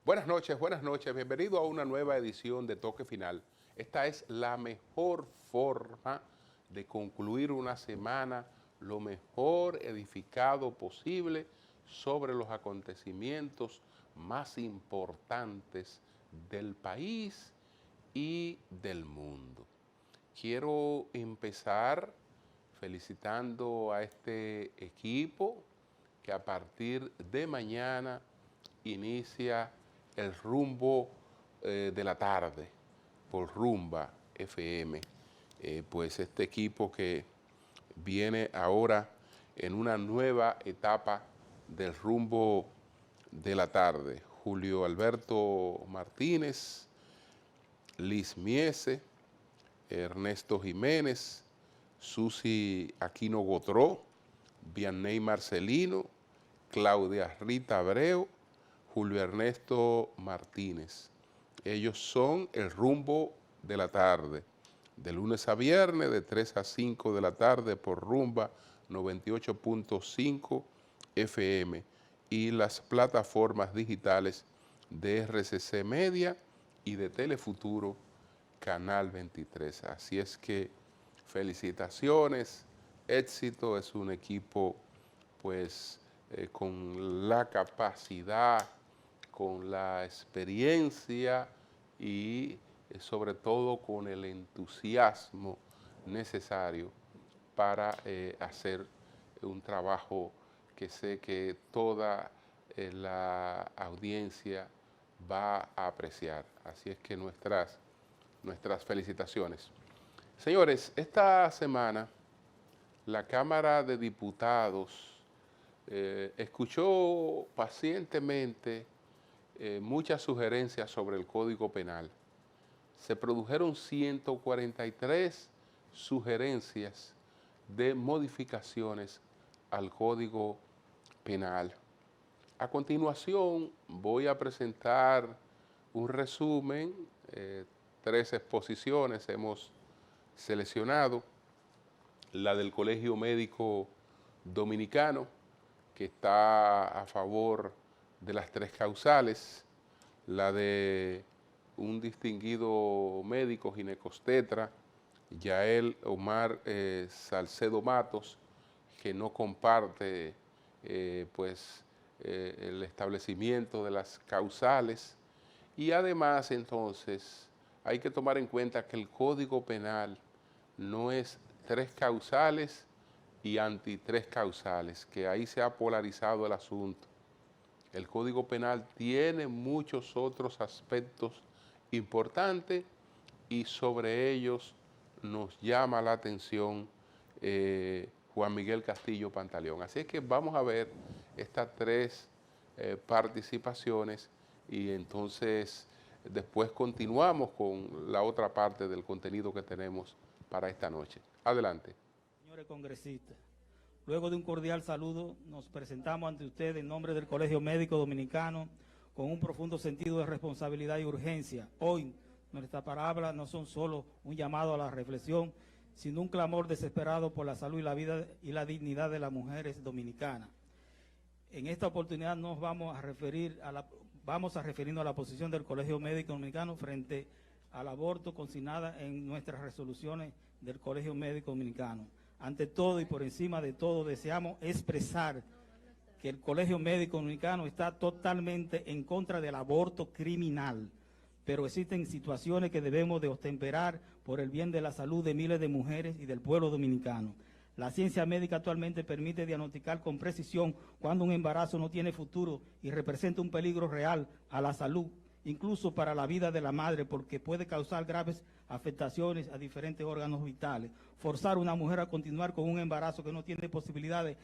buenas noches. Bienvenido a una nueva edición de Toque Final. Esta es la mejor forma de concluir una semana lo mejor edificado posible sobre los acontecimientos más importantes del país y del mundo. Quiero empezar felicitando a este equipo que a partir de mañana inicia el rumbo de la tarde por Rumba FM. Pues este equipo que viene ahora en una nueva etapa del rumbo de la tarde. Julio Alberto Martínez, Liz Miese, Ernesto Jiménez, Susi Aquino Gotró, Vianney Marcelino, Claudia Rita Abreu, Julio Ernesto Martínez. Ellos son el rumbo de la tarde, de lunes a viernes, de 3 a 5 de la tarde por Rumba 98.5 FM y las plataformas digitales de RCC Media y de Telefuturo Canal 23. Así es que felicitaciones, éxito, es un equipo pues con la capacidad, con la experiencia y sobre todo con el entusiasmo necesario para hacer un trabajo que sé que toda la audiencia va a apreciar. Así es que nuestras felicitaciones. Señores, esta semana la Cámara de Diputados escuchó pacientemente muchas sugerencias sobre el Código Penal. Se produjeron 143 sugerencias de modificaciones al Código Penal. A continuación voy a presentar un resumen, 3 exposiciones hemos seleccionado, la del Colegio Médico Dominicano, que está a favor de las 3 causales, la de un distinguido médico ginecostetra, Yael Omar Salcedo Matos, que no comparte el establecimiento de las causales, y además entonces hay que tomar en cuenta que el Código Penal no es 3 causales y anti 3 causales, que ahí se ha polarizado el asunto. El Código Penal tiene muchos otros aspectos importantes y sobre ellos nos llama la atención Juan Miguel Castillo Pantaleón. Así es que vamos a ver estas 3 participaciones y entonces después continuamos con la otra parte del contenido que tenemos para esta noche. Adelante. Señores congresistas, luego de un cordial saludo, nos presentamos ante ustedes en nombre del Colegio Médico Dominicano con un profundo sentido de responsabilidad y urgencia. Hoy, nuestras palabras no son solo un llamado a la reflexión, sino un clamor desesperado por la salud y la vida y la dignidad de las mujeres dominicanas. En esta oportunidad nos vamos a referirnos a la posición del Colegio Médico Dominicano frente al aborto consignada en nuestras resoluciones del Colegio Médico Dominicano. Ante todo y por encima de todo, deseamos expresar que el Colegio Médico Dominicano está totalmente en contra del aborto criminal, pero existen situaciones que debemos de obtemperar por el bien de la salud de miles de mujeres y del pueblo dominicano. La ciencia médica actualmente permite diagnosticar con precisión cuando un embarazo no tiene futuro y representa un peligro real a la salud, incluso para la vida de la madre, porque puede causar graves afectaciones a diferentes órganos vitales. Forzar a una mujer a continuar con un embarazo que no tiene posibilidades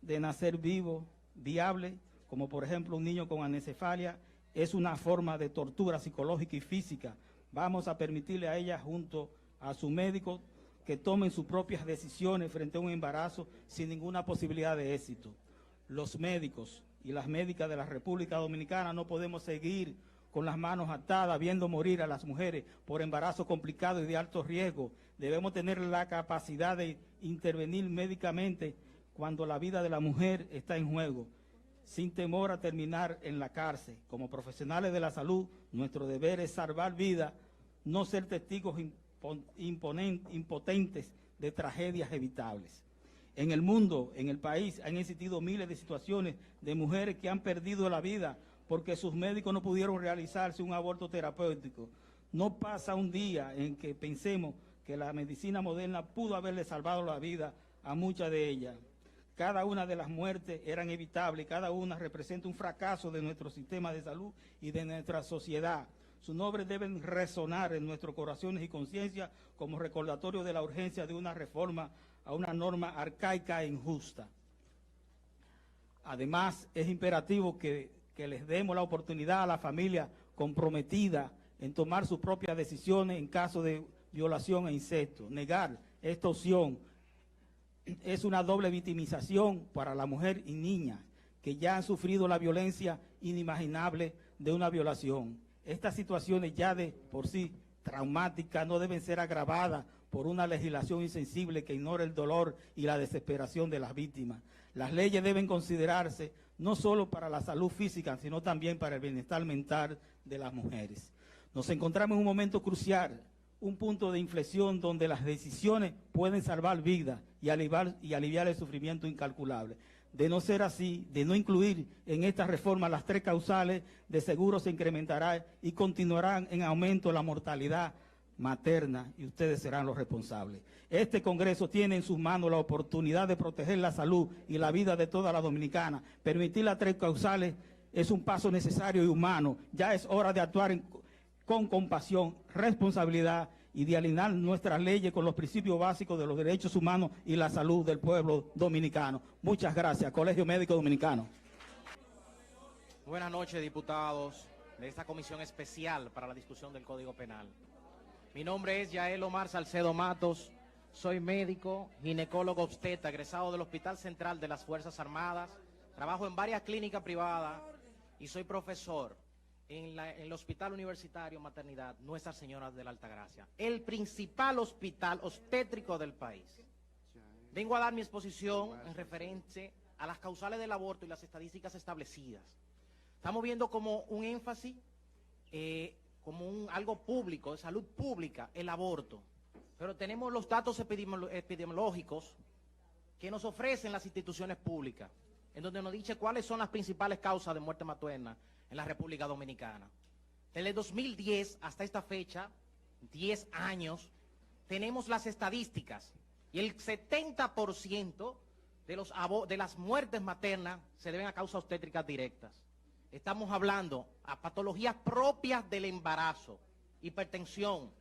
de nacer vivo, viable, como por ejemplo un niño con anencefalia, es una forma de tortura psicológica y física. Vamos a permitirle a ella, junto a su médico, que tomen sus propias decisiones frente a un embarazo sin ninguna posibilidad de éxito. Los médicos y las médicas de la República Dominicana no podemos seguir con las manos atadas, viendo morir a las mujeres por embarazo complicado y de alto riesgo. Debemos tener la capacidad de intervenir médicamente cuando la vida de la mujer está en juego. sin temor a terminar en la cárcel. Como profesionales de la salud, nuestro deber es salvar vidas, no ser testigos impotentes de tragedias evitables. En el mundo, en el país, han existido miles de situaciones de mujeres que han perdido la vida porque sus médicos no pudieron realizarse un aborto terapéutico. No pasa un día en que pensemos que la medicina moderna pudo haberle salvado la vida a muchas de ellas. Cada una de las muertes eran evitables, cada una representa un fracaso de nuestro sistema de salud y de nuestra sociedad. Sus nombres deben resonar en nuestros corazones y conciencia como recordatorio de la urgencia de una reforma a una norma arcaica e injusta. Además, es imperativo que les demos la oportunidad a la familia comprometida en tomar sus propias decisiones en caso de violación e incesto. Negar esta opción es una doble victimización para la mujer y niñas que ya han sufrido la violencia inimaginable de una violación. Estas situaciones ya de por sí traumáticas no deben ser agravadas por una legislación insensible que ignora el dolor y la desesperación de las víctimas. Las leyes deben considerarse no solo para la salud física, sino también para el bienestar mental de las mujeres. Nos encontramos en un momento crucial, un punto de inflexión donde las decisiones pueden salvar vidas y aliviar el sufrimiento incalculable. De no ser así, de no incluir en esta reforma las 3 causales, de seguro se incrementará y continuarán en aumento la mortalidad materna y ustedes serán los responsables. Este Congreso tiene en sus manos la oportunidad de proteger la salud y la vida de toda la dominicana. Permitir las 3 causales es un paso necesario y humano. Ya es hora de actuar con compasión, responsabilidad y de alinear nuestras leyes con los principios básicos de los derechos humanos y la salud del pueblo dominicano. Muchas gracias, Colegio Médico Dominicano. Buenas noches, diputados de esta comisión especial para la discusión del Código Penal. Mi nombre es Yael Omar Salcedo Matos, soy médico, ginecólogo obstetra, egresado del Hospital Central de las Fuerzas Armadas, trabajo en varias clínicas privadas y soy profesor en el Hospital Universitario Maternidad Nuestra Señora de la Altagracia, el principal hospital obstétrico del país. Vengo a dar mi exposición en referencia a las causales del aborto y las estadísticas establecidas. Estamos viendo como un énfasis, como algo público, de salud pública, el aborto. Pero tenemos los datos epidemiológicos que nos ofrecen las instituciones públicas, en donde nos dice cuáles son las principales causas de muerte materna en la República Dominicana. Desde 2010 hasta esta fecha, 10 años, tenemos las estadísticas y el 70% de las muertes maternas se deben a causas obstétricas directas. Estamos hablando a patologías propias del embarazo, hipertensión,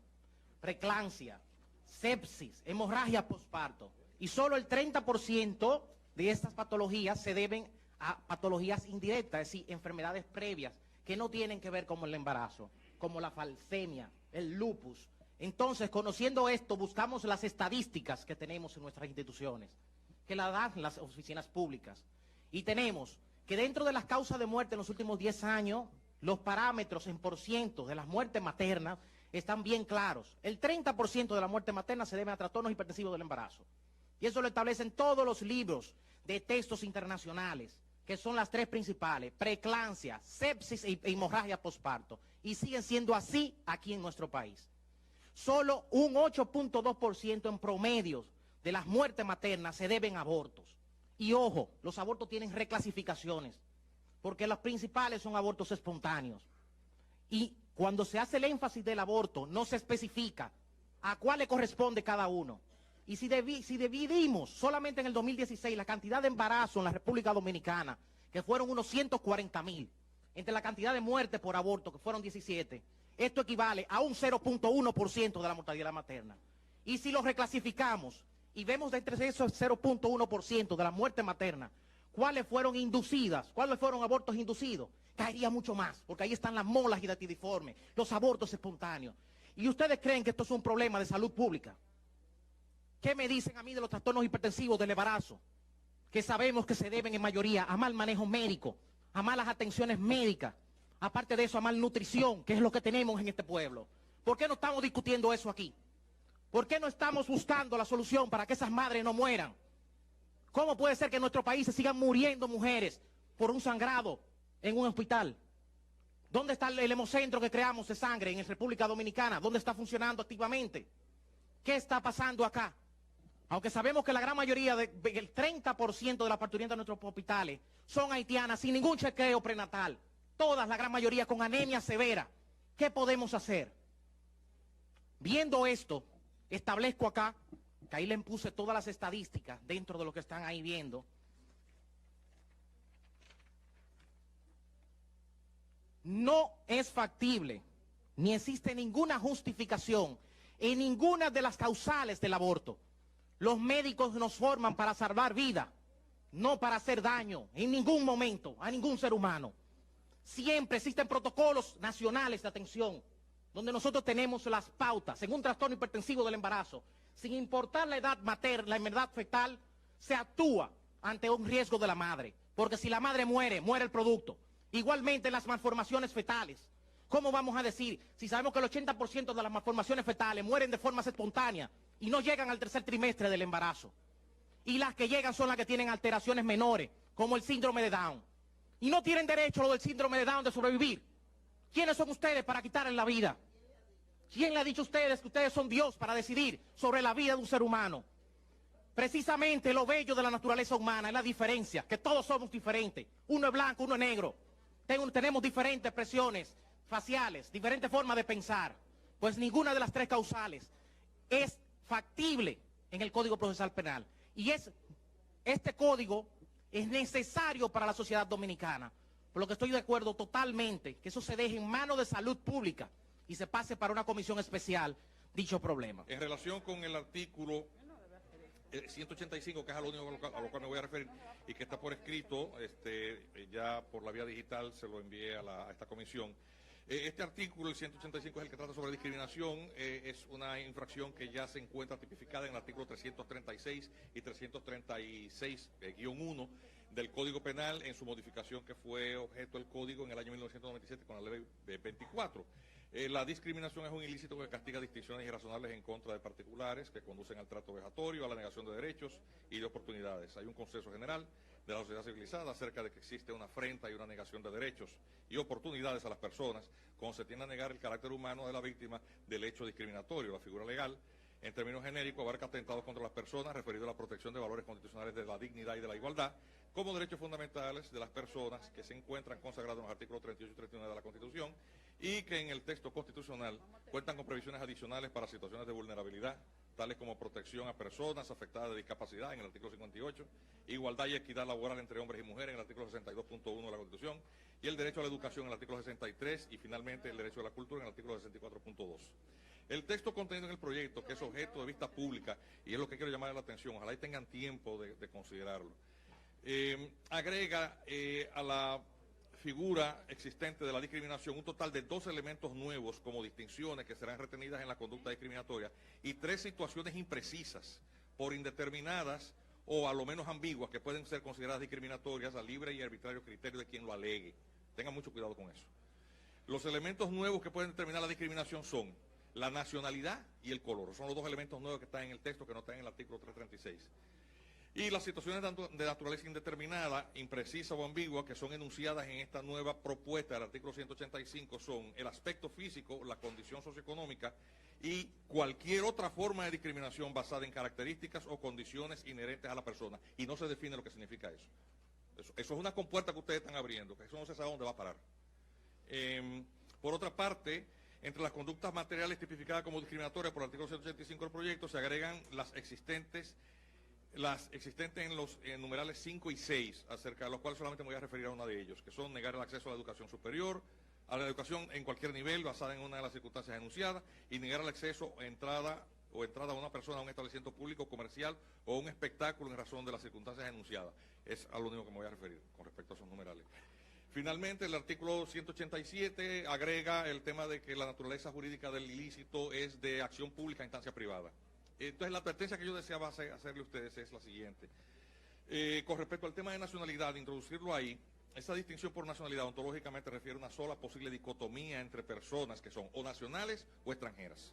preeclampsia, sepsis, hemorragia posparto. Y solo el 30% de estas patologías se deben a patologías indirectas, es decir, enfermedades previas que no tienen que ver con el embarazo, como la falsemia, el lupus. Entonces, conociendo esto, buscamos las estadísticas que tenemos en nuestras instituciones, que la dan las oficinas públicas. Y tenemos que dentro de las causas de muerte en los últimos 10 años, los parámetros en % de las muertes maternas están bien claros. El 30% de la muerte materna se debe a trastornos hipertensivos del embarazo. Y eso lo establecen todos los libros de textos internacionales, que son las 3 principales: preeclampsia, sepsis e hemorragia posparto. Y siguen siendo así aquí en nuestro país. Solo un 8.2% en promedio de las muertes maternas se deben a abortos. Y ojo, los abortos tienen reclasificaciones, porque los principales son abortos espontáneos. Y cuando se hace el énfasis del aborto, no se especifica a cuál le corresponde cada uno. Y si dividimos solamente en el 2016 la cantidad de embarazos en la República Dominicana, que fueron unos 140.000, entre la cantidad de muertes por aborto, que fueron 17, esto equivale a un 0.1% de la mortalidad materna. Y si lo reclasificamos y vemos de entre esos 0.1% de la muerte materna, cuáles fueron inducidas, cuáles fueron abortos inducidos, caería mucho más, porque ahí están las molas gidatidiformes, los abortos espontáneos. ¿Y ustedes creen que esto es un problema de salud pública? ¿Qué me dicen a mí de los trastornos hipertensivos del embarazo? Que sabemos que se deben en mayoría a mal manejo médico, a malas atenciones médicas, aparte de eso a malnutrición, que es lo que tenemos en este pueblo. ¿Por qué no estamos discutiendo eso aquí? ¿Por qué no estamos buscando la solución para que esas madres no mueran? ¿Cómo puede ser que en nuestro país se sigan muriendo mujeres por un sangrado en un hospital? ¿Dónde está el hemocentro que creamos de sangre en República Dominicana? ¿Dónde está funcionando activamente? ¿Qué está pasando acá? Aunque sabemos que la gran mayoría, el 30% de las parturientas de nuestros hospitales son haitianas sin ningún chequeo prenatal. Todas, la gran mayoría, con anemia severa. ¿Qué podemos hacer? Viendo esto, establezco acá, que ahí le puse todas las estadísticas dentro de lo que están ahí viendo. No es factible, ni existe ninguna justificación en ninguna de las causales del aborto. Los médicos nos forman para salvar vida, no para hacer daño en ningún momento a ningún ser humano. Siempre existen protocolos nacionales de atención, donde nosotros tenemos las pautas en un trastorno hipertensivo del embarazo. Sin importar la edad materna, la edad fetal, se actúa ante un riesgo de la madre. Porque si la madre muere, muere el producto. Igualmente en las malformaciones fetales. ¿Cómo vamos a decir, si sabemos que el 80% de las malformaciones fetales mueren de forma espontánea y no llegan al tercer trimestre del embarazo? Y las que llegan son las que tienen alteraciones menores, como el síndrome de Down. Y no tienen derecho lo del síndrome de Down de sobrevivir. ¿Quiénes son ustedes para quitarles la vida? ¿Quién le ha dicho a ustedes que ustedes son Dios para decidir sobre la vida de un ser humano? Precisamente lo bello de la naturaleza humana es la diferencia, que todos somos diferentes. Uno es blanco, uno es negro. Tenemos diferentes expresiones faciales, diferentes formas de pensar. Pues ninguna de las tres causales es factible en el Código Procesal Penal. Y este código es necesario para la sociedad dominicana. Por lo que estoy de acuerdo totalmente que eso se deje en manos de salud pública y se pase para una comisión especial dicho problema. En relación con el artículo 185, que es a lo único a lo cual me voy a referir y que está por escrito, ya por la vía digital se lo envié a esta comisión. Este artículo, el 185, es el que trata sobre discriminación. Es una infracción que ya se encuentra tipificada en el artículo 336 y 336-1 del Código Penal en su modificación que fue objeto del Código en el año 1997 con la Ley 24. La discriminación es un ilícito que castiga distinciones irrazonables en contra de particulares que conducen al trato vejatorio, a la negación de derechos y de oportunidades. Hay un consenso general de la sociedad civilizada acerca de que existe una afrenta y una negación de derechos y oportunidades a las personas cuando se tiende a negar el carácter humano de la víctima del hecho discriminatorio. La figura legal, en términos genéricos, abarca atentados contra las personas referido a la protección de valores constitucionales de la dignidad y de la igualdad como derechos fundamentales de las personas que se encuentran consagrados en los artículos 38 y 39 de la Constitución y que en el texto constitucional cuentan con previsiones adicionales para situaciones de vulnerabilidad, tales como protección a personas afectadas de discapacidad en el artículo 58, igualdad y equidad laboral entre hombres y mujeres en el artículo 62.1 de la Constitución y el derecho a la educación en el artículo 63 y finalmente el derecho a la cultura en el artículo 64.2. El texto contenido en el proyecto, que es objeto de vista pública y es lo que quiero llamar la atención, ojalá y tengan tiempo de considerarlo, agrega a la figura existente de la discriminación un total de 2 elementos nuevos como distinciones que serán retenidas en la conducta discriminatoria y 3 situaciones imprecisas, por indeterminadas o a lo menos ambiguas, que pueden ser consideradas discriminatorias a libre y arbitrario criterio de quien lo alegue. Tengan mucho cuidado con eso. Los elementos nuevos que pueden determinar la discriminación son la nacionalidad y el color. Son los 2 elementos nuevos que están en el texto, que no están en el artículo 336. Y las situaciones de naturaleza indeterminada, imprecisa o ambigua que son enunciadas en esta nueva propuesta del artículo 185 son el aspecto físico, la condición socioeconómica y cualquier otra forma de discriminación basada en características o condiciones inherentes a la persona. Y no se define lo que significa eso. Eso es una compuerta que ustedes están abriendo, que eso no se sabe dónde va a parar. Por otra parte, entre las conductas materiales tipificadas como discriminatorias por el artículo 185 del proyecto se agregan las existentes en los numerales 5 y 6, acerca de los cuales solamente me voy a referir a una de ellos, que son negar el acceso a la educación superior, a la educación en cualquier nivel basada en una de las circunstancias enunciadas, y negar el acceso a entrada a una persona a un establecimiento público, comercial o un espectáculo en razón de las circunstancias enunciadas. Es a lo único que me voy a referir con respecto a esos numerales. Finalmente, el artículo 187 agrega el tema de que la naturaleza jurídica del ilícito es de acción pública a instancia privada. Entonces, la advertencia que yo deseaba hacerle a ustedes es la siguiente. Con respecto al tema de nacionalidad, introducirlo ahí, esa distinción por nacionalidad ontológicamente refiere a una sola posible dicotomía entre personas que son o nacionales o extranjeras.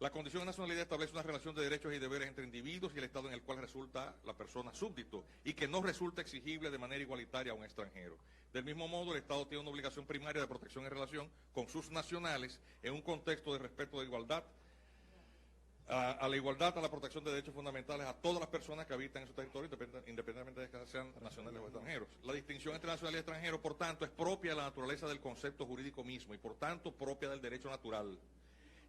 La condición de nacionalidad establece una relación de derechos y deberes entre individuos y el Estado en el cual resulta la persona súbdito y que no resulta exigible de manera igualitaria a un extranjero. Del mismo modo, el Estado tiene una obligación primaria de protección en relación con sus nacionales en un contexto de respeto de igualdad, a la igualdad, a la protección de derechos fundamentales a todas las personas que habitan en su territorio, independientemente de que sean nacionales o extranjeros. La distinción entre nacional y extranjero, por tanto, es propia de la naturaleza del concepto jurídico mismo y, por tanto, propia del derecho natural,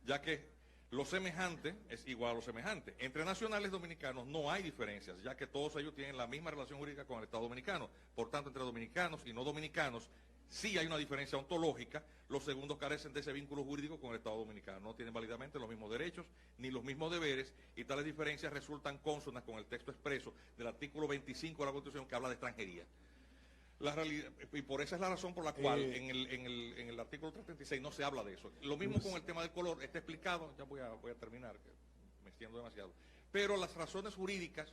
ya que lo semejante es igual a lo semejante. Entre nacionales dominicanos no hay diferencias, ya que todos ellos tienen la misma relación jurídica con el Estado dominicano. Por tanto, entre dominicanos y no dominicanos sí hay una diferencia ontológica. Los segundos carecen de ese vínculo jurídico con el Estado dominicano. No tienen válidamente los mismos derechos ni los mismos deberes, y tales diferencias resultan cónsonas con el texto expreso del artículo 25 de la Constitución, que habla de extranjería. La realidad, y por esa es la razón por la cual en el artículo 336 no se habla de eso. Lo mismo con el tema del color, está explicado, ya voy a terminar, que me extiendo demasiado. Pero las razones jurídicas,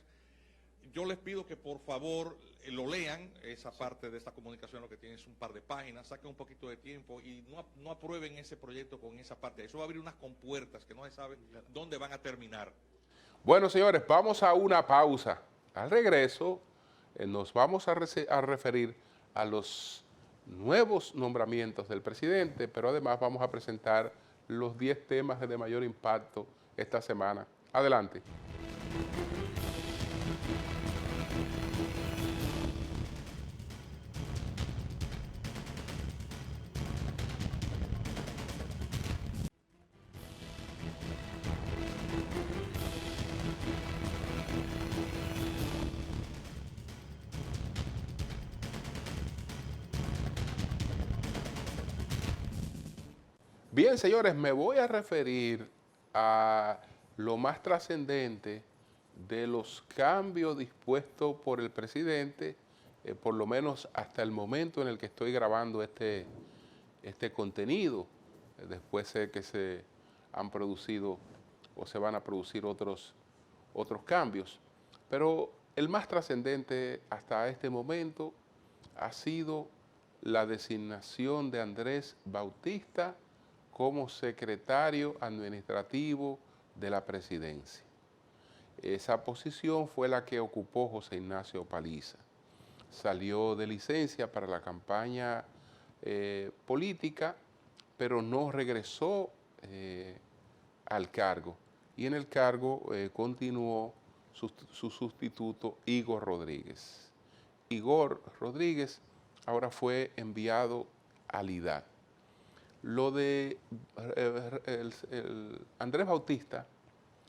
yo les pido que por favor lo lean, esa parte de esta comunicación, lo que tiene es un par de páginas, saquen un poquito de tiempo y no aprueben ese proyecto con esa parte. Eso va a abrir unas compuertas que no se sabe dónde van a terminar. Bueno, señores, vamos a una pausa. Al regreso, nos vamos a referir a los nuevos nombramientos del presidente, pero además vamos a presentar los 10 temas de mayor impacto esta semana. Adelante. Bien, señores, me voy a referir a lo más trascendente de los cambios dispuestos por el presidente, por lo menos hasta el momento en el que estoy grabando este contenido. Después sé que se han producido o se van a producir otros cambios. Pero el más trascendente hasta este momento ha sido la designación de Andrés Bautista como secretario administrativo de la presidencia. Esa posición fue la que ocupó José Ignacio Paliza. Salió de licencia para la campaña política, pero no regresó al cargo. Y en el cargo continuó su sustituto Igor Rodríguez. Igor Rodríguez ahora fue enviado al IDAD. Lo de Andrés Bautista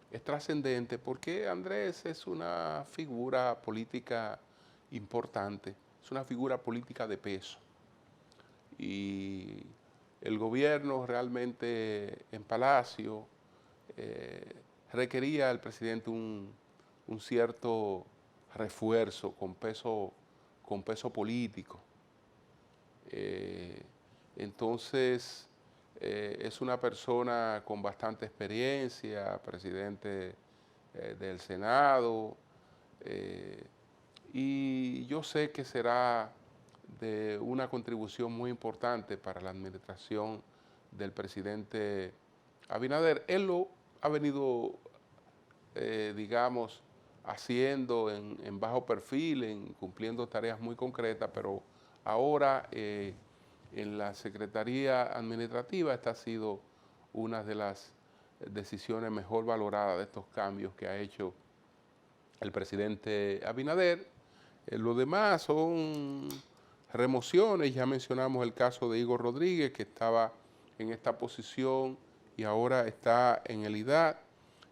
es trascendente porque Andrés es una figura política importante, es una figura política de peso. Y el gobierno realmente en Palacio requería al presidente un cierto refuerzo con peso político. Entonces, es una persona con bastante experiencia, presidente del Senado, y yo sé que será de una contribución muy importante para la administración del presidente Abinader. Él lo ha venido, digamos, haciendo en bajo perfil, cumpliendo tareas muy concretas, pero ahora en la Secretaría Administrativa esta ha sido una de las decisiones mejor valoradas de estos cambios que ha hecho el presidente Abinader. Lo demás son remociones, ya mencionamos el caso de Igor Rodríguez, que estaba en esta posición y ahora está en el IDAD,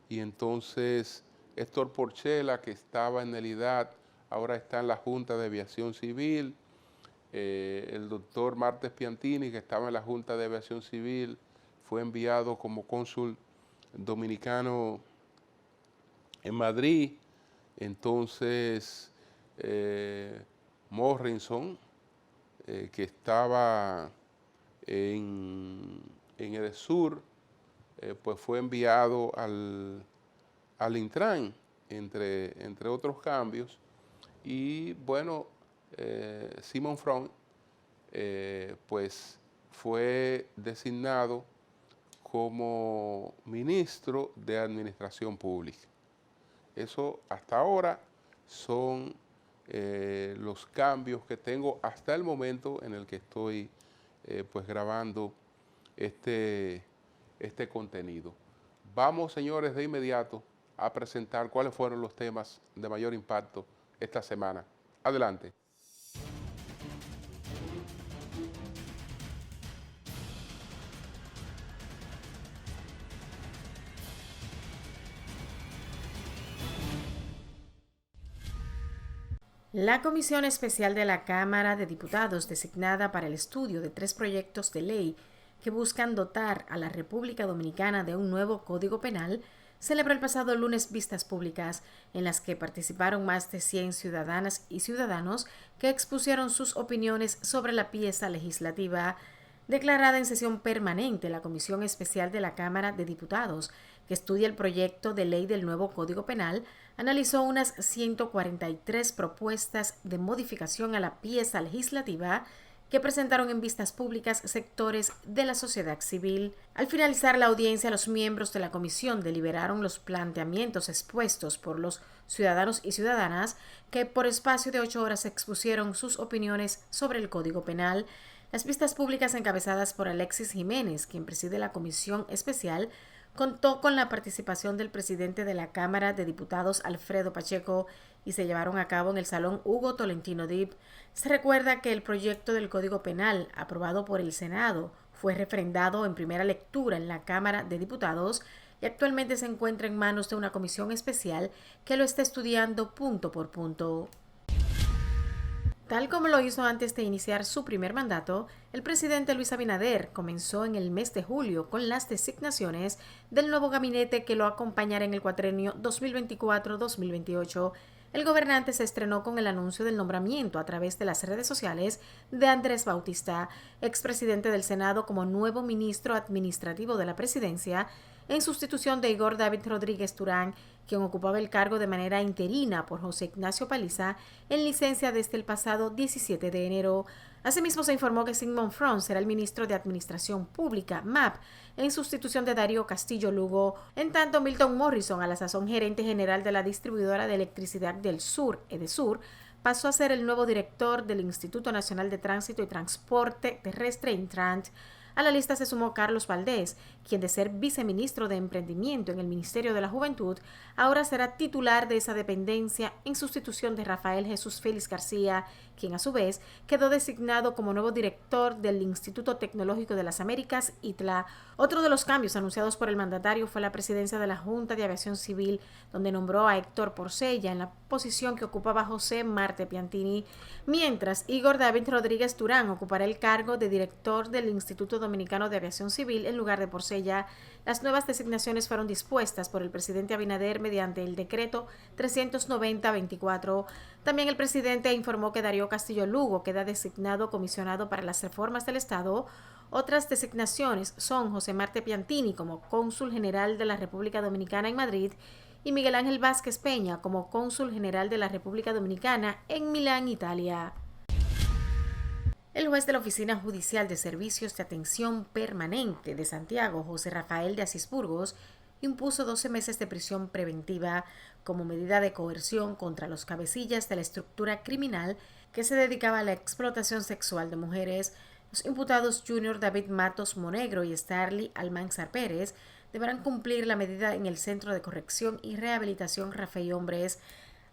y entonces Héctor Porchela, que estaba en el IDAD, ahora está en la Junta de Aviación Civil. El doctor Martes Piantini, que estaba en la Junta de Aviación Civil, fue enviado como cónsul dominicano en Madrid. Entonces, Morrison, que estaba en Edesur, pues fue enviado al Intran, entre otros cambios. Y bueno, Simon Front pues fue designado como ministro de Administración Pública. Eso hasta ahora son los cambios que tengo hasta el momento en el que estoy pues grabando este contenido. Vamos, señores, de inmediato a presentar cuáles fueron los temas de mayor impacto esta semana. Adelante. La Comisión Especial de la Cámara de Diputados, designada para el estudio de 3 proyectos de ley que buscan dotar a la República Dominicana de un nuevo Código Penal, celebró el pasado lunes vistas públicas en las que participaron más de 100 ciudadanas y ciudadanos que expusieron sus opiniones sobre la pieza legislativa. Declarada en sesión permanente, la Comisión Especial de la Cámara de Diputados, que estudia el proyecto de ley del nuevo Código Penal, analizó unas 143 propuestas de modificación a la pieza legislativa que presentaron en vistas públicas sectores de la sociedad civil. Al finalizar la audiencia, los miembros de la comisión deliberaron los planteamientos expuestos por los ciudadanos y ciudadanas que por espacio de 8 horas expusieron sus opiniones sobre el Código Penal. Las vistas públicas encabezadas por Alexis Jiménez, quien preside la comisión especial, contó con la participación del presidente de la Cámara de Diputados, Alfredo Pacheco, y se llevaron a cabo en el Salón Hugo Tolentino Dip. Se recuerda que el proyecto del Código Penal, aprobado por el Senado, fue refrendado en primera lectura en la Cámara de Diputados y actualmente se encuentra en manos de una comisión especial que lo está estudiando punto por punto. Tal como lo hizo antes de iniciar su primer mandato, el presidente Luis Abinader comenzó en el mes de julio con las designaciones del nuevo gabinete que lo acompañará en el cuatrenio 2024-2028. El gobernante se estrenó con el anuncio del nombramiento a través de las redes sociales de Andrés Bautista, expresidente del Senado, como nuevo ministro administrativo de la presidencia, en sustitución de Igor David Rodríguez Durán, quien ocupaba el cargo de manera interina por José Ignacio Paliza en licencia desde el pasado 17 de enero. Asimismo, se informó que Sigmund Freund será el ministro de Administración Pública, MAP, en sustitución de Darío Castillo Lugo. En tanto, Milton Morrison, a la sazón gerente general de la distribuidora de electricidad del Sur, EDESUR, pasó a ser el nuevo director del Instituto Nacional de Tránsito y Transporte Terrestre, Intrant. A la lista se sumó Carlos Valdés, quien de ser viceministro de Emprendimiento en el Ministerio de la Juventud, ahora será titular de esa dependencia en sustitución de Rafael Jesús Félix García, quien a su vez quedó designado como nuevo director del Instituto Tecnológico de las Américas, ITLA. Otro de los cambios anunciados por el mandatario fue la presidencia de la Junta de Aviación Civil, donde nombró a Héctor Porcella en la posición que ocupaba José Marte Piantini, mientras Igor David Rodríguez Durán ocupará el cargo de director del Instituto Dominicano de Aviación Civil en lugar de Porcella. Las nuevas designaciones fueron dispuestas por el presidente Abinader mediante el decreto 390-24. También el presidente informó que Darío Castillo Lugo queda designado comisionado para las reformas del Estado. Otras designaciones son José Marte Piantini como cónsul general de la República Dominicana en Madrid y Miguel Ángel Vázquez Peña como cónsul general de la República Dominicana en Milán, Italia. El juez de la Oficina Judicial de Servicios de Atención Permanente de Santiago, José Rafael de Asís Burgos, impuso 12 meses de prisión preventiva como medida de coerción contra los cabecillas de la estructura criminal que se dedicaba a la explotación sexual de mujeres. Los imputados Junior David Matos Monegro y Starly Almanzar Pérez deberán cumplir la medida en el Centro de Corrección y Rehabilitación Rafael Hombres.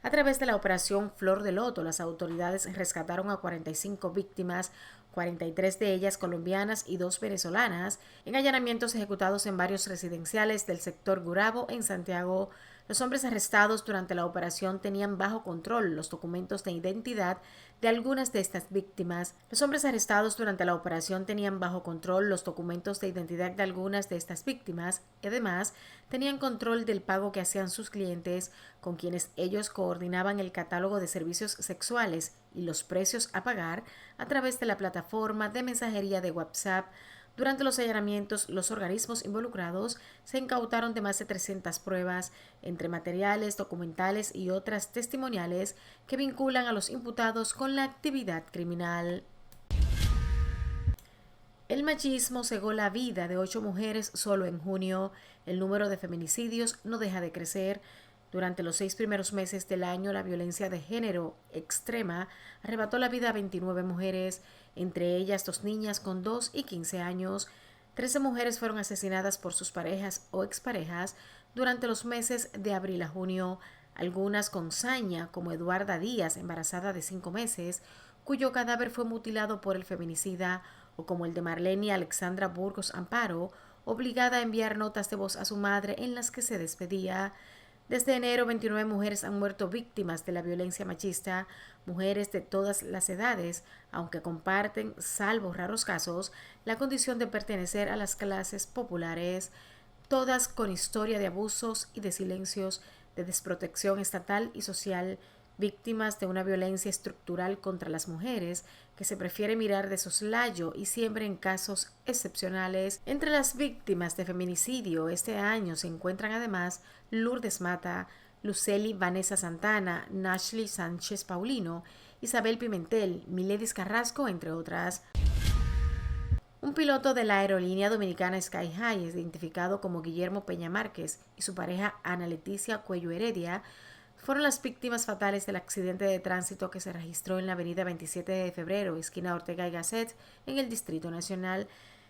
A través de la operación Flor de Loto, las autoridades rescataron a 45 víctimas, 43 de ellas colombianas y 2 venezolanas, en allanamientos ejecutados en varios residenciales del sector Gurabo en Santiago. Los hombres arrestados durante la operación tenían bajo control los documentos de identidad de algunas de estas víctimas. Los hombres arrestados durante la operación tenían bajo control los documentos de identidad de algunas de estas víctimas y además tenían control del pago que hacían sus clientes, con quienes ellos coordinaban el catálogo de servicios sexuales y los precios a pagar a través de la plataforma de mensajería de WhatsApp. Durante los allanamientos, los organismos involucrados se incautaron de más de 300 pruebas, entre materiales, documentales y otras testimoniales que vinculan a los imputados con la actividad criminal. El El machismo cegó la vida de 8 mujeres solo en junio. El número de feminicidios no deja de crecer. Durante los 6 primeros meses del año, la violencia de género extrema arrebató la vida a 29 mujeres, entre ellas 2 niñas con 2 y 15 años. 13 mujeres fueron asesinadas por sus parejas o exparejas durante los meses de abril a junio, algunas con saña, como Eduarda Díaz, embarazada de 5 meses, cuyo cadáver fue mutilado por el feminicida, o como el de Marlene Alexandra Burgos Amparo, obligada a enviar notas de voz a su madre en las que se despedía. Desde enero, 29 mujeres han muerto víctimas de la violencia machista, mujeres de todas las edades, aunque comparten, salvo raros casos, la condición de pertenecer a las clases populares, todas con historia de abusos y de silencios, de desprotección estatal y social, víctimas de una violencia estructural contra las mujeres que se prefiere mirar de soslayo y siempre en casos excepcionales. Entre las víctimas de feminicidio este año se encuentran además Lourdes Mata, Lucely Vanessa Santana, Nashley Sánchez Paulino, Isabel Pimentel, Miledis Carrasco, entre otras. Un piloto de la aerolínea dominicana Sky High, identificado como Guillermo Peña Márquez, y su pareja Ana Leticia Cuello Heredia, fueron las víctimas fatales del accidente de tránsito que se registró en la avenida 27 de febrero, esquina Ortega y Gasset, en el Distrito Nacional.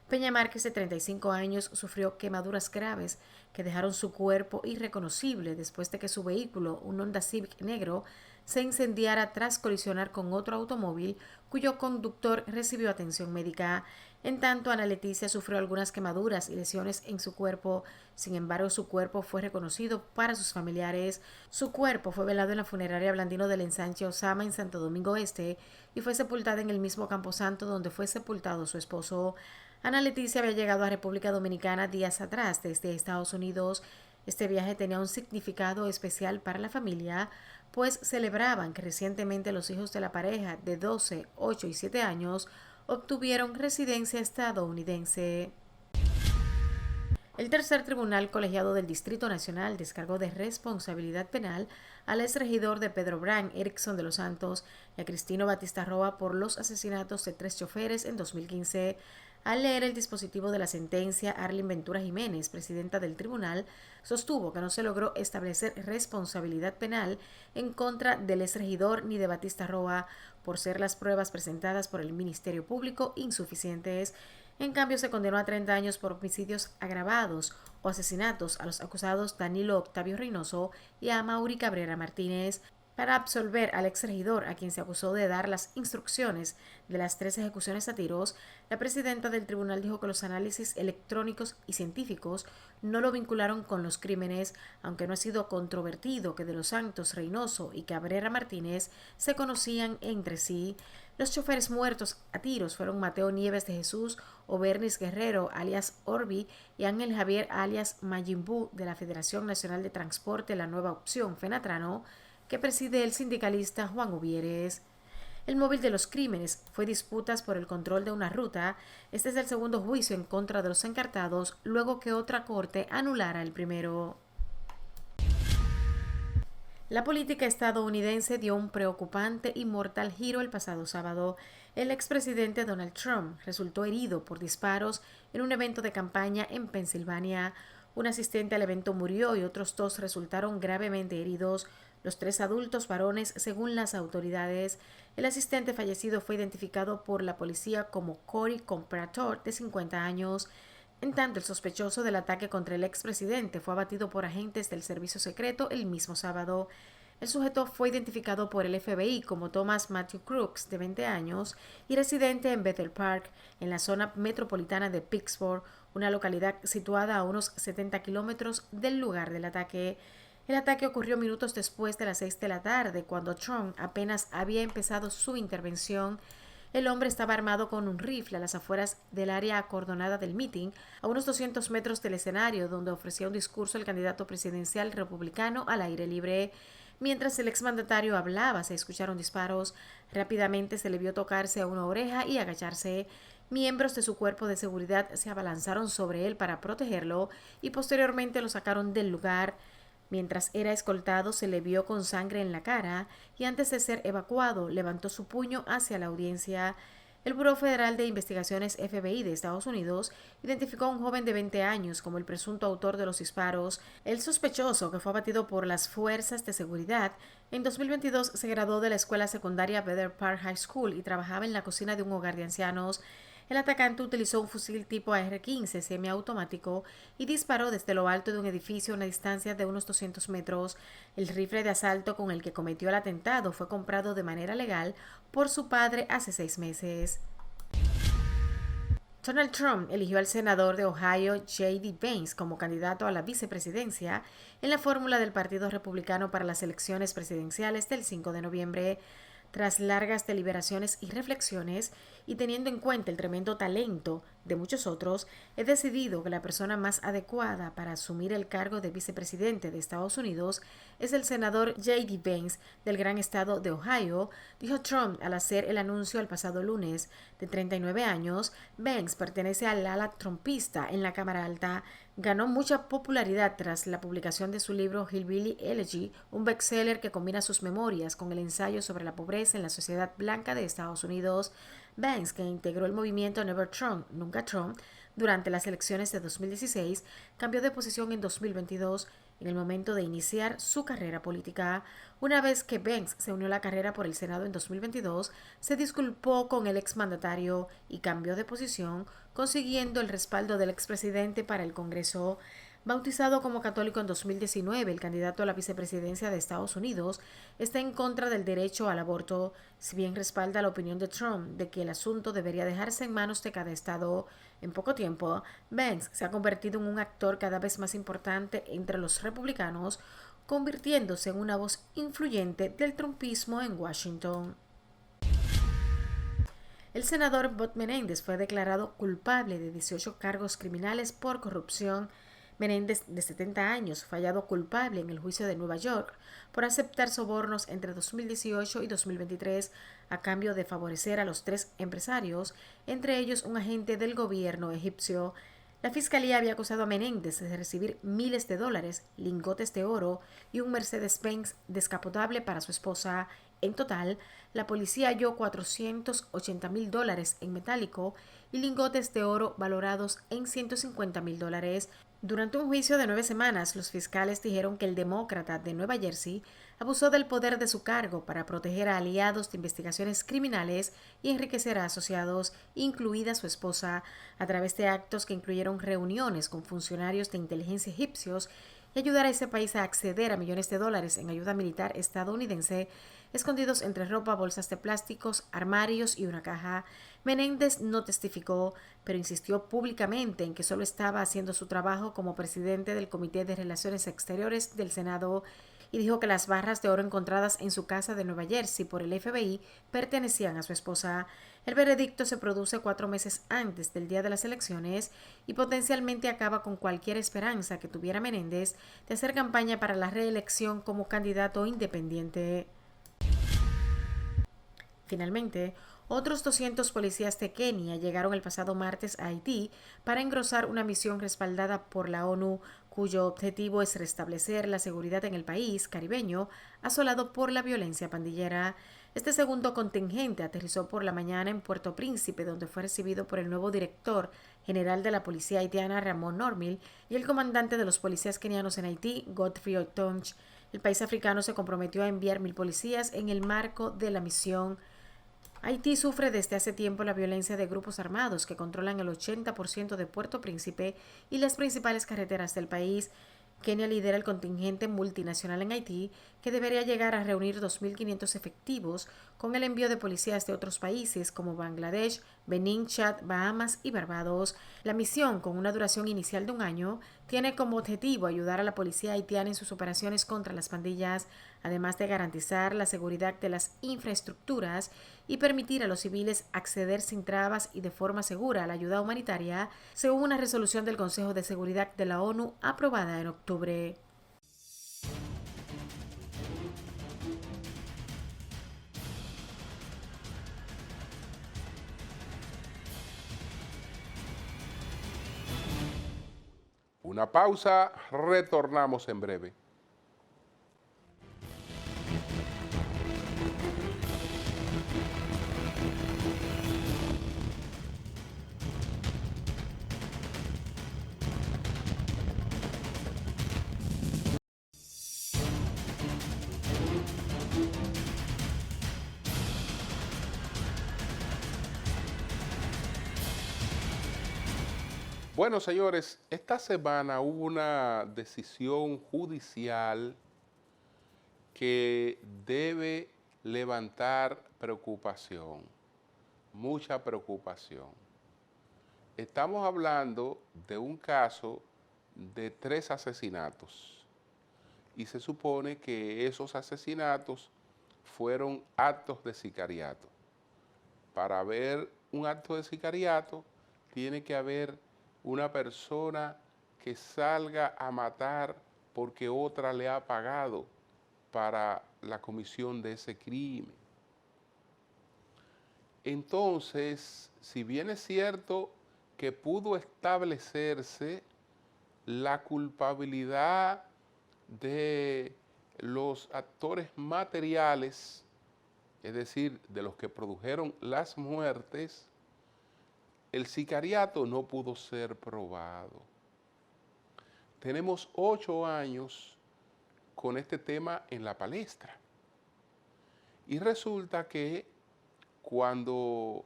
Peña Márquez, de 35 años, sufrió quemaduras graves que dejaron su cuerpo irreconocible después de que su vehículo, un Honda Civic negro, se incendiara tras colisionar con otro automóvil cuyo conductor recibió atención médica. En tanto, Ana Leticia sufrió algunas quemaduras y lesiones en su cuerpo. Sin embargo, su cuerpo fue reconocido para sus familiares. Su cuerpo fue velado en la funeraria Blandino del Ensanche Osama en Santo Domingo Este y fue sepultada en el mismo camposanto donde fue sepultado su esposo. Ana Leticia había llegado a República Dominicana días atrás desde Estados Unidos. Este viaje tenía un significado especial para la familia, pues celebraban que recientemente los hijos de la pareja de 12, 8 y 7 años obtuvieron residencia estadounidense. El tercer tribunal colegiado del Distrito Nacional descargó de responsabilidad penal al exregidor de Pedro Brán, Erickson de los Santos, y a Cristino Batista Roa por los asesinatos de 3 choferes en 2015. Al leer el dispositivo de la sentencia, Arlene Ventura Jiménez, presidenta del tribunal, sostuvo que no se logró establecer responsabilidad penal en contra del exregidor ni de Batista Roa por ser las pruebas presentadas por el Ministerio Público insuficientes. En cambio, se condenó a 30 años por homicidios agravados o asesinatos a los acusados Danilo Octavio Reynoso y a Amaury Cabrera Martínez. Para absolver al exregidor, a quien se acusó de dar las instrucciones de las 3 ejecuciones a tiros, la presidenta del tribunal dijo que los análisis electrónicos y científicos no lo vincularon con los crímenes, aunque no ha sido controvertido que de los Santos, Reynoso y Cabrera Martínez se conocían entre sí. Los choferes muertos a tiros fueron Mateo Nieves de Jesús, Obernis Guerrero, alias Orbi, y Ángel Javier, alias Mayimbu, de la Federación Nacional de Transporte La Nueva Opción, Fenatrano, que preside el sindicalista Juan Uvieres. El móvil de los crímenes fue disputas por el control de una ruta. Este es el segundo juicio en contra de los encartados, luego que otra corte anulara el primero. La política estadounidense dio un preocupante y mortal giro el pasado sábado. El expresidente Donald Trump resultó herido por disparos en un evento de campaña en Pensilvania. Un asistente al evento murió y otros 2 resultaron gravemente heridos. Los 3 adultos varones, según las autoridades. El asistente fallecido fue identificado por la policía como Cory Comparator, de 50 años. En tanto, el sospechoso del ataque contra el expresidente fue abatido por agentes del servicio secreto el mismo sábado. El sujeto fue identificado por el FBI como Thomas Matthew Crooks, de 20 años, y residente en Bethel Park, en la zona metropolitana de Pittsburgh, una localidad situada a unos 70 kilómetros del lugar del ataque. El ataque ocurrió minutos después de las 6 de la tarde, cuando Trump apenas había empezado su intervención. El hombre estaba armado con un rifle a las afueras del área acordonada del meeting, a unos 200 metros del escenario, donde ofrecía un discurso el candidato presidencial republicano al aire libre. Mientras el exmandatario hablaba, se escucharon disparos. Rápidamente se le vio tocarse a una oreja y agacharse. Miembros de su cuerpo de seguridad se abalanzaron sobre él para protegerlo y posteriormente lo sacaron del lugar. Mientras era escoltado, se le vio con sangre en la cara y antes de ser evacuado, levantó su puño hacia la audiencia. El Buró Federal de Investigaciones FBI de Estados Unidos identificó a un joven de 20 años como el presunto autor de los disparos. El sospechoso, que fue abatido por las fuerzas de seguridad, en 2022 se graduó de la escuela secundaria Better Park High School y trabajaba en la cocina de un hogar de ancianos. El atacante utilizó un fusil tipo AR-15 semiautomático y disparó desde lo alto de un edificio a una distancia de unos 200 metros. El rifle de asalto con el que cometió el atentado fue comprado de manera legal por su padre hace 6 meses. Donald Trump eligió al senador de Ohio J.D. Vance como candidato a la vicepresidencia en la fórmula del Partido Republicano para las elecciones presidenciales del 5 de noviembre. Tras largas deliberaciones y reflexiones, y teniendo en cuenta el tremendo talento de muchos otros, he decidido que la persona más adecuada para asumir el cargo de vicepresidente de Estados Unidos es el senador J.D. Vance del gran estado de Ohio, dijo Trump al hacer el anuncio el pasado lunes. De 39 años, Vance pertenece al ala trumpista en la Cámara Alta. Ganó mucha popularidad tras la publicación de su libro Hillbilly Elegy, un bestseller que combina sus memorias con el ensayo sobre la pobreza en la sociedad blanca de Estados Unidos. Vance, que integró el movimiento Never Trump, Nunca Trump, durante las elecciones de 2016, cambió de posición en 2022 en el momento de iniciar su carrera política. Una vez que Vance se unió a la carrera por el Senado en 2022, se disculpó con el exmandatario y cambió de posición, consiguiendo el respaldo del expresidente para el Congreso. Bautizado como católico en 2019, el candidato a la vicepresidencia de Estados Unidos está en contra del derecho al aborto, si bien respalda la opinión de Trump de que el asunto debería dejarse en manos de cada estado. En poco tiempo, Vance se ha convertido en un actor cada vez más importante entre los republicanos, convirtiéndose en una voz influyente del trumpismo en Washington. El senador Bob Menéndez fue declarado culpable de 18 cargos criminales por corrupción. Menéndez, de 70 años, fue hallado culpable en el juicio de Nueva York por aceptar sobornos entre 2018 y 2023 a cambio de favorecer a los 3 empresarios, entre ellos un agente del gobierno egipcio. La fiscalía había acusado a Menéndez de recibir miles de dólares, lingotes de oro y un Mercedes-Benz descapotable para su esposa. En total, la policía halló $480,000 en metálico y lingotes de oro valorados en $150,000. Durante un juicio de 9 semanas, los fiscales dijeron que el demócrata de Nueva Jersey abusó del poder de su cargo para proteger a aliados de investigaciones criminales y enriquecer a asociados, incluida su esposa, a través de actos que incluyeron reuniones con funcionarios de inteligencia egipcios y ayudar a ese país a acceder a millones de dólares en ayuda militar estadounidense, escondidos entre ropa, bolsas de plásticos, armarios y una caja. Menéndez no testificó, pero insistió públicamente en que solo estaba haciendo su trabajo como presidente del Comité de Relaciones Exteriores del Senado y dijo que las barras de oro encontradas en su casa de Nueva Jersey por el FBI pertenecían a su esposa. El veredicto se produce 4 meses antes del día de las elecciones y potencialmente acaba con cualquier esperanza que tuviera Menéndez de hacer campaña para la reelección como candidato independiente. Finalmente, otros 200 policías de Kenia llegaron el pasado martes a Haití para engrosar una misión respaldada por la ONU, cuyo objetivo es restablecer la seguridad en el país caribeño asolado por la violencia pandillera. Este segundo contingente aterrizó por la mañana en Puerto Príncipe, donde fue recibido por el nuevo director general de la policía haitiana, Ramón Normil, y el comandante de los policías kenianos en Haití, Godfrey Otonch. El país africano se comprometió a enviar 1,000 policías en el marco de la misión. Haití sufre desde hace tiempo la violencia de grupos armados que controlan el 80% de Puerto Príncipe y las principales carreteras del país. Kenia lidera el contingente multinacional en Haití, que debería llegar a reunir 2.500 efectivos con el envío de policías de otros países como Bangladesh, Benín, Chad, Bahamas y Barbados. La misión, con una duración inicial de 1 año, tiene como objetivo ayudar a la policía haitiana en sus operaciones contra las pandillas, además de garantizar la seguridad de las infraestructuras y permitir a los civiles acceder sin trabas y de forma segura a la ayuda humanitaria, según una resolución del Consejo de Seguridad de la ONU aprobada en octubre. Una pausa, retornamos en breve. Bueno, señores, esta semana hubo una decisión judicial que debe levantar preocupación, mucha preocupación. Estamos hablando de un caso de 3 asesinatos y se supone que esos asesinatos fueron actos de sicariato. Para haber un acto de sicariato tiene que haber una persona que salga a matar porque otra le ha pagado para la comisión de ese crimen. Entonces, si bien es cierto que pudo establecerse la culpabilidad de los actores materiales, es decir, de los que produjeron las muertes, el sicariato no pudo ser probado. Tenemos 8 años con este tema en la palestra. Y resulta que cuando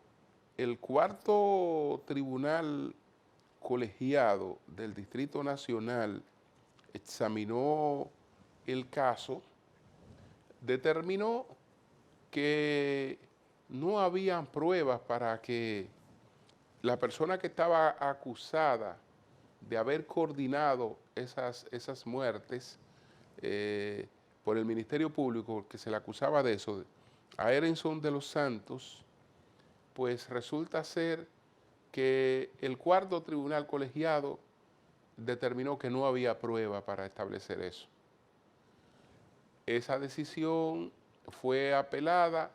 el 4º Tribunal Colegiado del Distrito Nacional examinó el caso, determinó que no habían pruebas para que la persona que estaba acusada de haber coordinado esas muertes por el Ministerio Público, que se le acusaba de eso, a Erinson de los Santos, pues resulta ser que el 4º Tribunal Colegiado determinó que no había prueba para establecer eso. Esa decisión fue apelada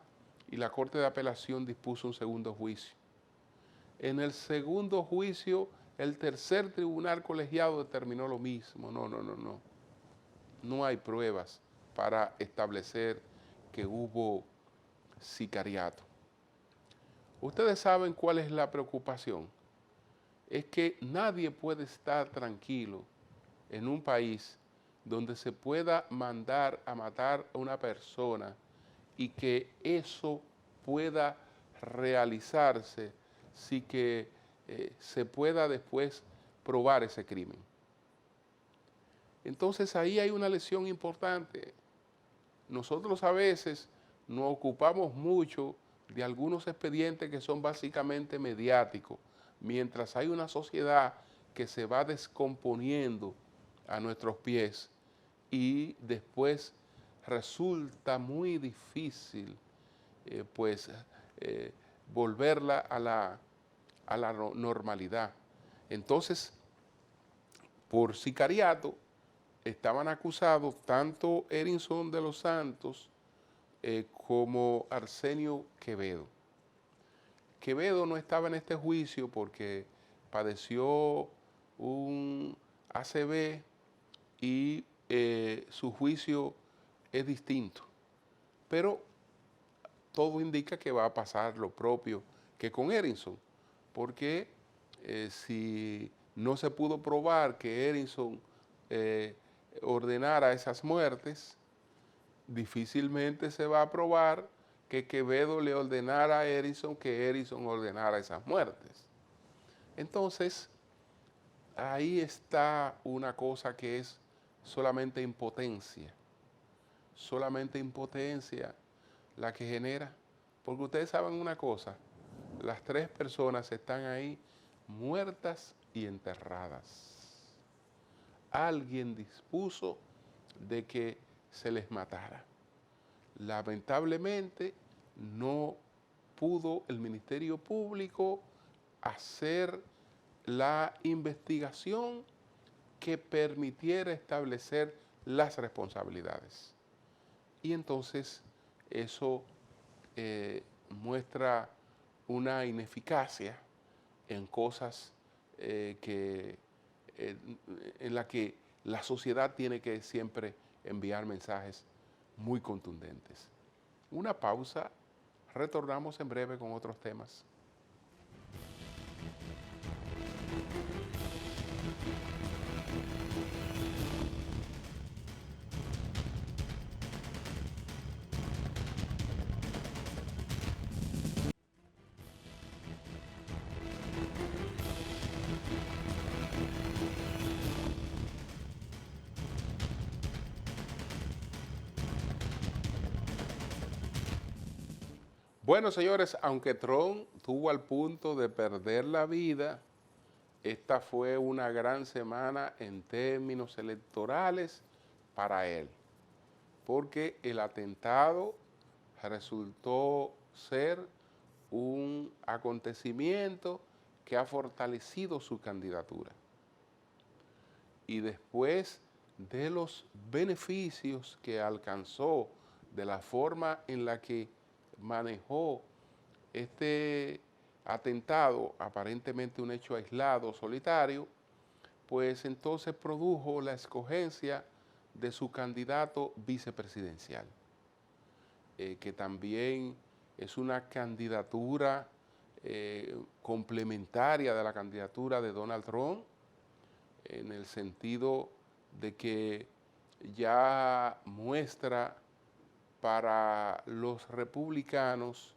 y la Corte de Apelación dispuso un segundo juicio. En el segundo juicio, el 3er Tribunal Colegiado determinó lo mismo. No hay pruebas para establecer que hubo sicariato. Ustedes saben cuál es la preocupación. Es que nadie puede estar tranquilo en un país donde se pueda mandar a matar a una persona y que eso pueda realizarse sin que se pueda después probar ese crimen. Entonces ahí hay una lección importante. Nosotros a veces nos ocupamos mucho de algunos expedientes que son básicamente mediáticos, mientras hay una sociedad que se va descomponiendo a nuestros pies y después resulta muy difícil volverla a la normalidad. Entonces, por sicariato estaban acusados tanto Erinson de los Santos como Arsenio Quevedo. Quevedo no estaba en este juicio porque padeció un ACV y su juicio es distinto. Pero todo indica que va a pasar lo propio que con Erinson, porque si no se pudo probar que Erinson ordenara esas muertes, difícilmente se va a probar que Quevedo le ordenara a Erinson que Erinson ordenara esas muertes. Entonces, ahí está una cosa que es solamente impotencia la que genera, porque ustedes saben una cosa, las 3 personas están ahí muertas y enterradas. Alguien dispuso de que se les matara. Lamentablemente no pudo el Ministerio Público hacer la investigación que permitiera establecer las responsabilidades. Y entonces eso muestra una ineficacia en cosas en la que la sociedad tiene que siempre enviar mensajes muy contundentes. Una pausa, retornamos en breve con otros temas. Bueno, señores, aunque Trump tuvo al punto de perder la vida, esta fue una gran semana en términos electorales para él, porque el atentado resultó ser un acontecimiento que ha fortalecido su candidatura. Y después de los beneficios que alcanzó, de la forma en la que manejó este atentado, aparentemente un hecho aislado, solitario, pues entonces produjo la escogencia de su candidato vicepresidencial, que también es una candidatura complementaria de la candidatura de Donald Trump, en el sentido de que ya muestra para los republicanos,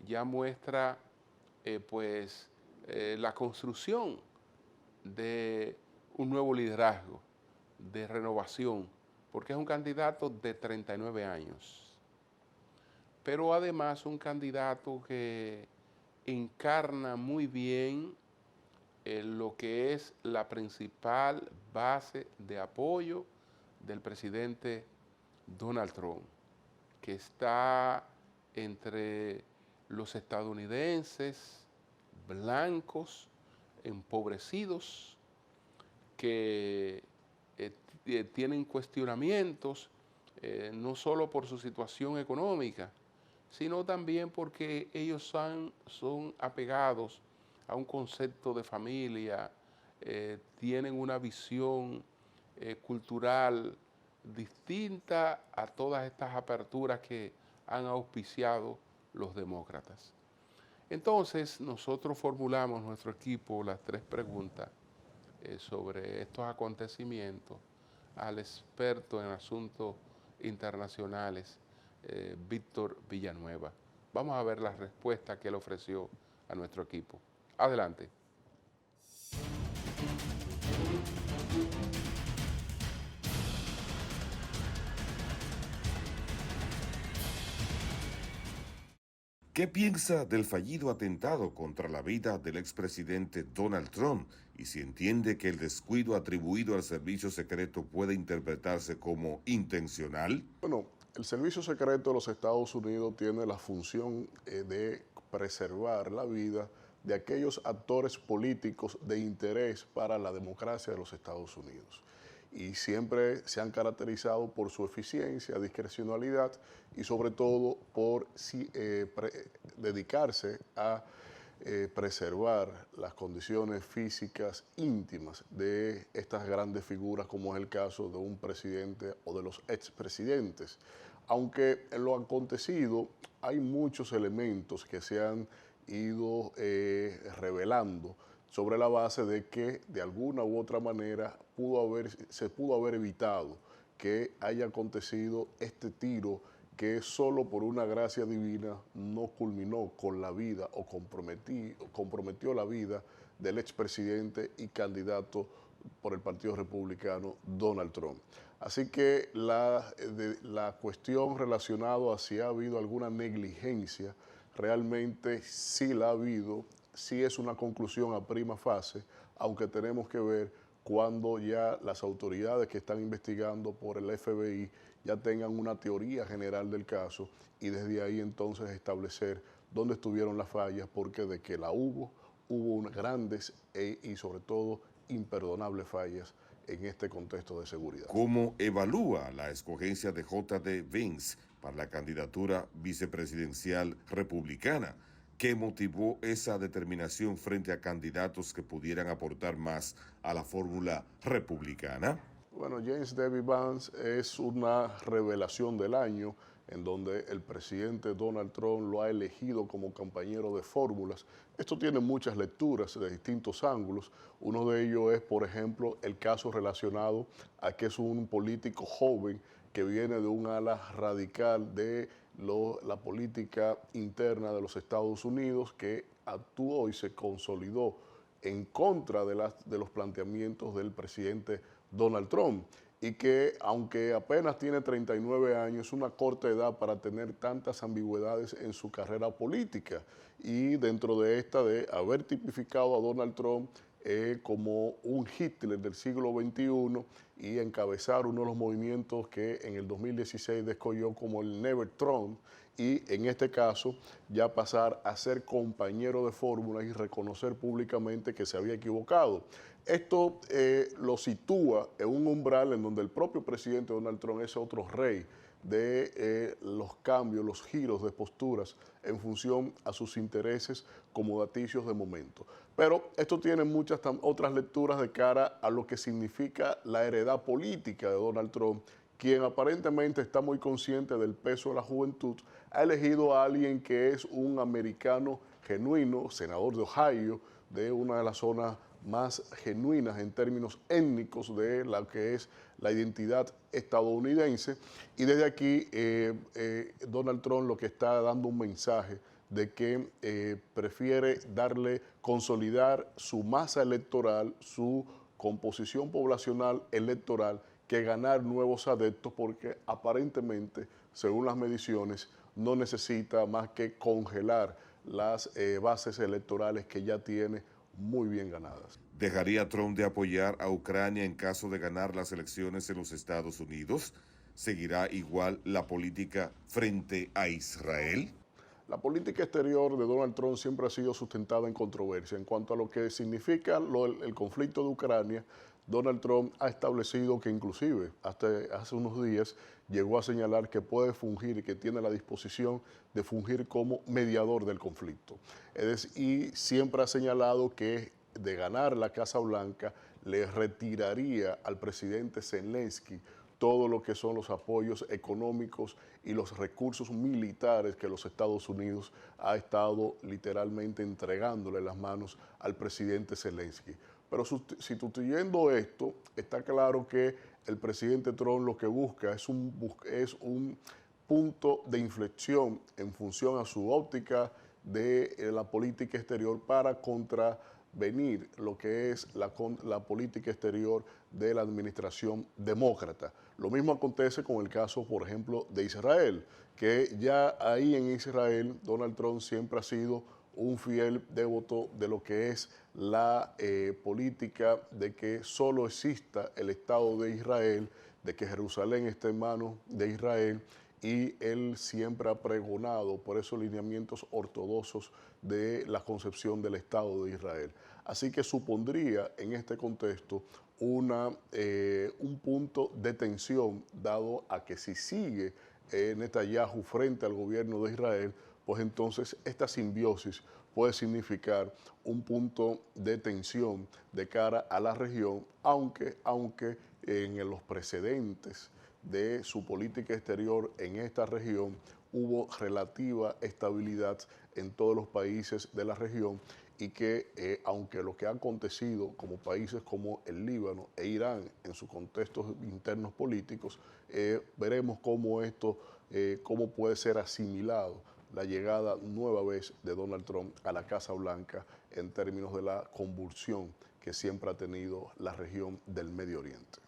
ya muestra la construcción de un nuevo liderazgo, de renovación, porque es un candidato de 39 años, pero además un candidato que encarna muy bien lo que es la principal base de apoyo del presidente Donald Trump, que está entre los estadounidenses blancos, empobrecidos, que tienen cuestionamientos no solo por su situación económica, sino también porque ellos son apegados a un concepto de familia, tienen una visión cultural distinta a todas estas aperturas que han auspiciado los demócratas. Entonces, nosotros formulamos, nuestro equipo, las 3 preguntas sobre estos acontecimientos al experto en asuntos internacionales, Víctor Villanueva. Vamos a ver la respuesta que él ofreció a nuestro equipo. Adelante. ¿Qué piensa del fallido atentado contra la vida del expresidente Donald Trump? Y si entiende que el descuido atribuido al servicio secreto puede interpretarse como intencional. Bueno, el servicio secreto de los Estados Unidos tiene la función de preservar la vida de aquellos actores políticos de interés para la democracia de los Estados Unidos. Y siempre se han caracterizado por su eficiencia, discrecionalidad y sobre todo por dedicarse a preservar las condiciones físicas íntimas de estas grandes figuras, como es el caso de un presidente o de los expresidentes. Aunque en lo acontecido hay muchos elementos que se han ido revelando sobre la base de que de alguna u otra manera se pudo haber evitado que haya acontecido este tiro que solo por una gracia divina no culminó con la vida o comprometió la vida del expresidente y candidato por el Partido Republicano, Donald Trump. Así que la cuestión relacionada a si ha habido alguna negligencia, realmente sí la ha habido, sí es una conclusión a prima fase, aunque tenemos que ver cuando ya las autoridades que están investigando por el FBI ya tengan una teoría general del caso y desde ahí entonces establecer dónde estuvieron las fallas, porque de que la hubo unas grandes y sobre todo imperdonables fallas en este contexto de seguridad. ¿Cómo evalúa la escogencia de J.D. Vance para la candidatura vicepresidencial republicana? ¿Qué motivó esa determinación frente a candidatos que pudieran aportar más a la fórmula republicana? Bueno, James David Vance es una revelación del año en donde el presidente Donald Trump lo ha elegido como compañero de fórmulas. Esto tiene muchas lecturas de distintos ángulos. Uno de ellos es, por ejemplo, el caso relacionado a que es un político joven que viene de un ala radical de la política interna de los Estados Unidos, que actuó y se consolidó en contra de los planteamientos del presidente Donald Trump. y que, aunque apenas tiene 39 años, es una corta edad para tener tantas ambigüedades en su carrera política. Y dentro de esta, de haber tipificado a Donald Trump como un Hitler del siglo XXI y encabezar uno de los movimientos que en el 2016 descolló como el Never Trump, y en este caso ya pasar a ser compañero de fórmula y reconocer públicamente que se había equivocado. Esto lo sitúa en un umbral en donde el propio presidente Donald Trump es otro rey de los cambios, los giros de posturas en función a sus intereses acomodaticios de momento. Pero esto tiene muchas otras lecturas de cara a lo que significa la heredad política de Donald Trump, quien aparentemente está muy consciente del peso de la juventud, ha elegido a alguien que es un americano genuino, senador de Ohio, de una de las zonas más genuinas en términos étnicos de la que es la identidad estadounidense. Y desde aquí Donald Trump lo que está dando un mensaje de que prefiere consolidar su masa electoral, su composición poblacional electoral, que ganar nuevos adeptos, porque aparentemente, según las mediciones, no necesita más que congelar las bases electorales que ya tiene muy bien ganadas. ¿Dejaría Trump de apoyar a Ucrania en caso de ganar las elecciones en los Estados Unidos? ¿Seguirá igual la política frente a Israel? La política exterior de Donald Trump siempre ha sido sustentada en controversia. En cuanto a lo que significa el conflicto de Ucrania, Donald Trump ha establecido que inclusive hasta hace unos días llegó a señalar que puede fungir y que tiene la disposición de fungir como mediador del conflicto. Y siempre ha señalado que de ganar la Casa Blanca le retiraría al presidente Zelensky todo lo que son los apoyos económicos y los recursos militares que los Estados Unidos ha estado literalmente entregándole en las manos al presidente Zelensky. Pero sustituyendo esto, está claro que el presidente Trump lo que busca es un punto de inflexión en función a su óptica de la política exterior para contravenir lo que es la política exterior de la administración demócrata. Lo mismo acontece con el caso, por ejemplo, de Israel, que ya ahí en Israel Donald Trump siempre ha sido un fiel devoto de lo que es la política de que solo exista el Estado de Israel, de que Jerusalén esté en manos de Israel, y él siempre ha pregonado por esos lineamientos ortodoxos de la concepción del Estado de Israel. Así que supondría en este contexto un punto de tensión, dado a que si sigue Netanyahu frente al gobierno de Israel, pues entonces esta simbiosis puede significar un punto de tensión de cara a la región, aunque en los precedentes de su política exterior en esta región hubo relativa estabilidad en todos los países de la región, y que aunque lo que ha acontecido como países como el Líbano e Irán en sus contextos internos políticos, veremos cómo puede ser asimilado la llegada nueva vez de Donald Trump a la Casa Blanca en términos de la convulsión que siempre ha tenido la región del Medio Oriente.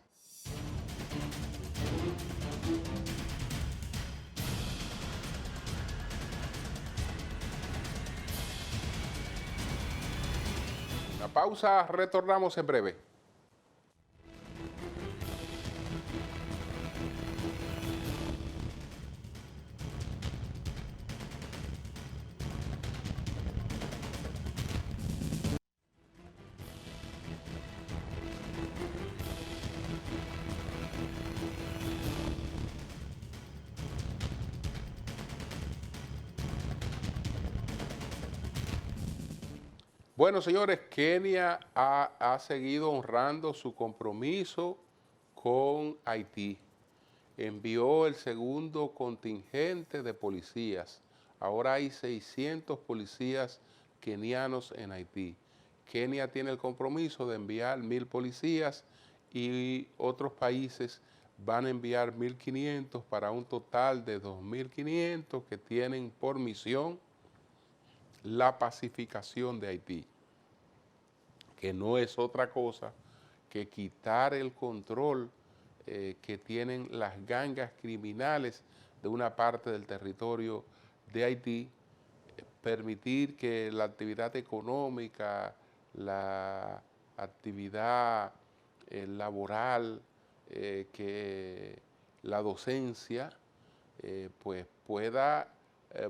Una pausa, retornamos en breve. Bueno, señores, Kenia ha seguido honrando su compromiso con Haití. Envió el segundo contingente de policías. Ahora hay 600 policías kenianos en Haití. Kenia tiene el compromiso de enviar 1,000 policías y otros países van a enviar 1,500 para un total de 2,500 que tienen por misión la pacificación de Haití, que no es otra cosa que quitar el control que tienen las gangas criminales de una parte del territorio de Haití, permitir que la actividad económica, la actividad laboral, que la docencia, pues pueda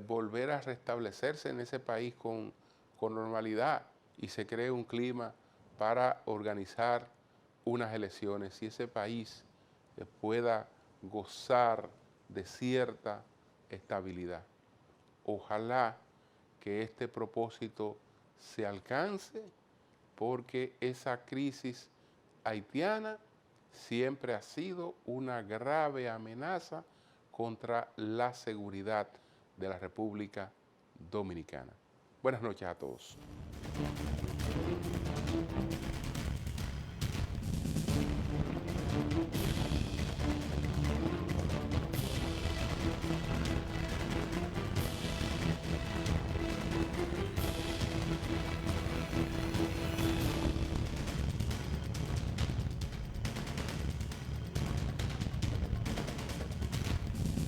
volver a restablecerse en ese país con normalidad y se cree un clima para organizar unas elecciones y ese país pueda gozar de cierta estabilidad. Ojalá que este propósito se alcance porque esa crisis haitiana siempre ha sido una grave amenaza contra la seguridad de la República Dominicana. Buenas noches a todos.